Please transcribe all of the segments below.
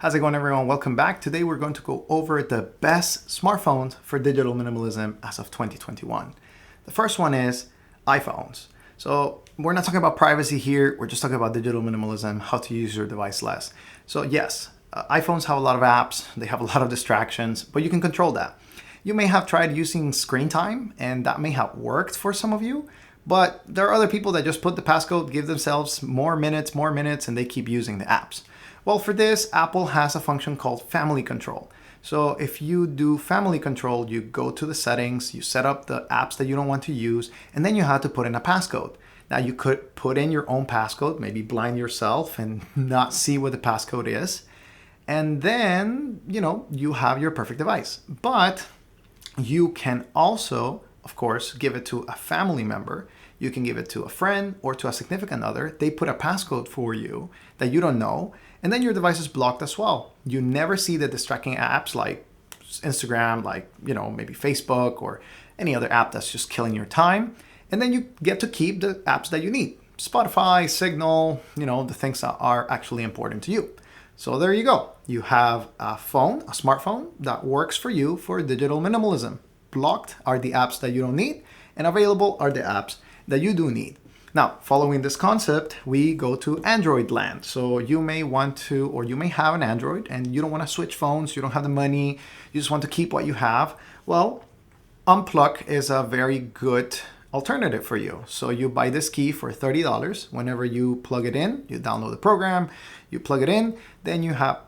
How's it going, everyone? Welcome back. Today we're going to go over the best smartphones for digital minimalism as of 2021. The first one is iPhones. So we're not talking about privacy here. We're just talking about digital minimalism, how to use your device less. So yes, iPhones have a lot of apps. They have a lot of distractions, but you can control that. You may have tried using screen time, and that may have worked for some of you. But there are other people that just put the passcode, give themselves more minutes, and they keep using the apps. Well, for this, Apple has a function called Family Control. So if you do Family Control, you go to the settings, you set up the apps that you don't want to use, and then you have to put in a passcode. Now you could put in your own passcode, maybe blind yourself and not see what the passcode is. And then, you have your perfect device. But you can also, of course, give it to a family member. You can give it to a friend or to a significant other. They put a passcode for you that you don't know, and then your device is blocked as well. You never see the distracting apps like Instagram, like, maybe Facebook or any other app that's just killing your time. And then you get to keep the apps that you need. Spotify, Signal, the things that are actually important to you. So there you go. You have a phone, a smartphone that works for you for digital minimalism. Blocked are the apps that you don't need, and available are the apps that you do need. Now, following this concept, we go to Android land. So you may want to, or you may have an Android and you don't want to switch phones, you don't have the money, you just want to keep what you have. Well, Unplug is a very good alternative for you. So you buy this key for $30. Whenever you plug it in, you download the program, you plug it in, then you have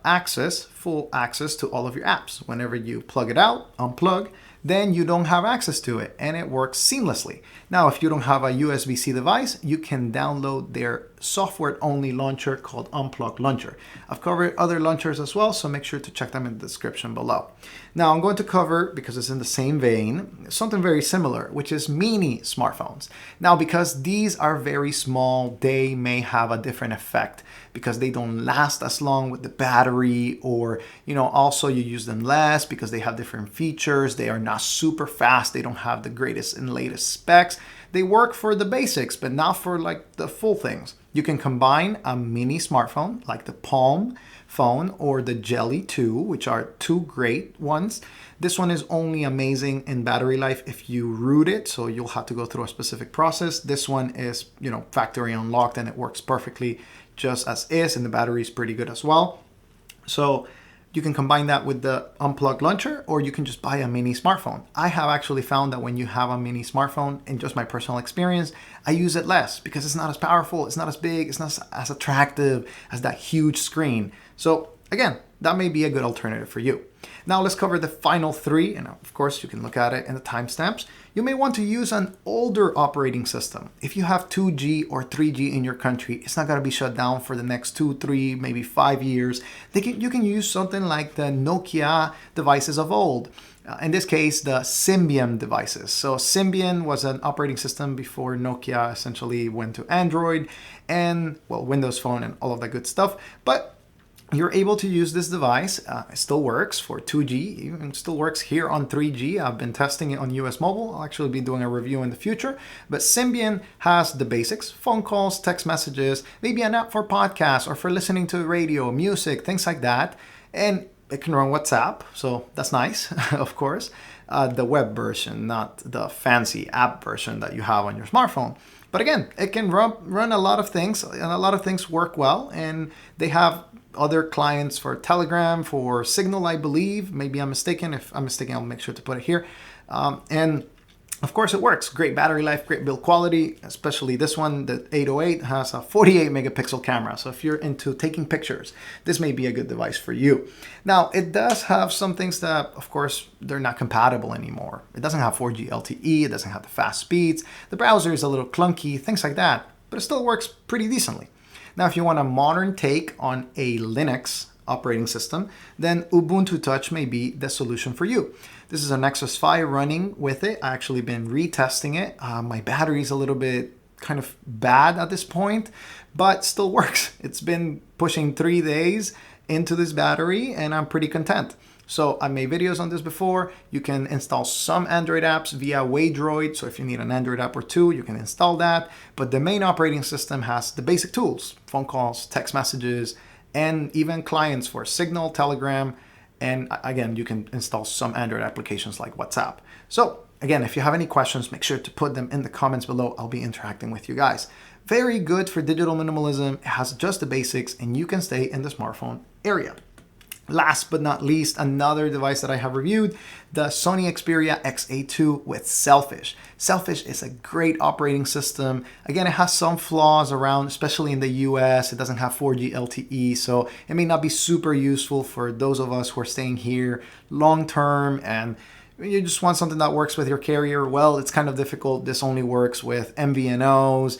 full access to all of your apps. Whenever you plug it out, unplug, then you don't have access to it, and it works seamlessly. Now, if you don't have a USB-C device, you can download their software-only launcher called Unplug Launcher. I've covered other launchers as well, so make sure to check them in the description below. Now, I'm going to cover, because it's in the same vein, something very similar, which is mini smartphones. Now, because these are very small, they may have a different effect because they don't last as long with the battery, or, also you use them less because they have different features. They are not super fast. They don't have the greatest and latest specs. They work for the basics, but not for like the full things. You can combine a mini smartphone like the Palm phone or the Jelly 2, which are two great ones. This one is only amazing in battery life if you root it, so you'll have to go through a specific process. This one is, factory unlocked, and it works perfectly just as is, and the battery is pretty good as well. So you can combine that with the Unplug launcher, or you can just buy a mini smartphone. I have actually found that when you have a mini smartphone, in just my personal experience, I use it less because it's not as powerful, it's not as big, it's not as attractive as that huge screen. So again, that may be a good alternative for you. Now let's cover the final three, and of course you can look at it in the timestamps. You may want to use an older operating system. If you have 2G or 3G in your country, it's not going to be shut down for the next 2, 3, maybe 5 years. You can use something like the Nokia devices of old. In this case, the Symbian devices. So Symbian was an operating system before Nokia essentially went to Android and, Windows Phone and all of that good stuff. But you're able to use this device. It still works for 2G, even still works here on 3G. I've been testing it on US Mobile. I'll actually be doing a review in the future. But Symbian has the basics: phone calls, text messages, maybe an app for podcasts or for listening to radio, music, things like that. And it can run WhatsApp, so that's nice, of course. The web version, not the fancy app version that you have on your smartphone. But again, it can run a lot of things, and a lot of things work well. And they have other clients for Telegram, for Signal, I believe. Maybe I'm mistaken. If I'm mistaken, I'll make sure to put it here. And of course, it works. Great battery life, great build quality, especially this one. The 808 has a 48 megapixel camera. So if you're into taking pictures, this may be a good device for you. Now, it does have some things that, of course, they're not compatible anymore. It doesn't have 4G LTE. It doesn't have the fast speeds. The browser is a little clunky, things like that. But it still works pretty decently. Now, if you want a modern take on a Linux operating system, then Ubuntu Touch may be the solution for you. This is a Nexus 5 running with it. I actually been retesting it. My battery is a little bit kind of bad at this point, but still works. It's been pushing 3 days into this battery, and I'm pretty content. So I made videos on this before. You can install some Android apps via Waydroid. So if you need an Android app or two, you can install that. But the main operating system has the basic tools: phone calls, text messages, and even clients for Signal, Telegram, and again, you can install some Android applications like WhatsApp. So again, if you have any questions, make sure to put them in the comments below. I'll be interacting with you guys. Very good for digital minimalism. It has just the basics and you can stay in the smartphone area. Last but not least, another device that I have reviewed, the Sony Xperia XA2 with Selfish. Selfish is a great operating system. Again, it has some flaws around, especially in the US. It doesn't have 4G LTE, so it may not be super useful for those of us who are staying here long term and you just want something that works with your carrier. Well, it's kind of difficult. This only works with MVNOs.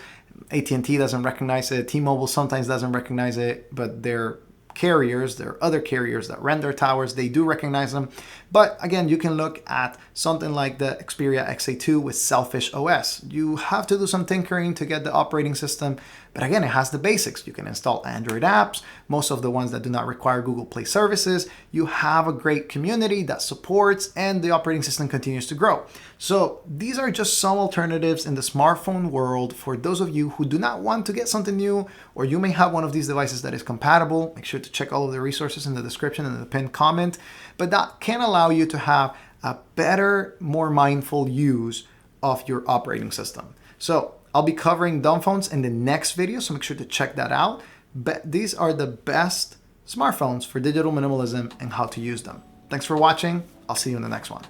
AT&T doesn't recognize it. T-Mobile sometimes doesn't recognize it, but they're carriers, there are other carriers that rent their towers, they do recognize them. But again, you can look at something like the Xperia XA2 with Selfish OS. You have to do some tinkering to get the operating system, but again, it has the basics. You can install Android apps, most of the ones that do not require Google Play services. You have a great community that supports, and the operating system continues to grow. So these are just some alternatives in the smartphone world for those of you who do not want to get something new, or you may have one of these devices that is compatible. Make sure to check all of the resources in the description and the pinned comment, but that can allow you to have a better, more mindful use of your operating system. So I'll be covering dumb phones in the next video, so make sure to check that out. But these are the best smartphones for digital minimalism and how to use them. Thanks for watching. I'll see you in the next one.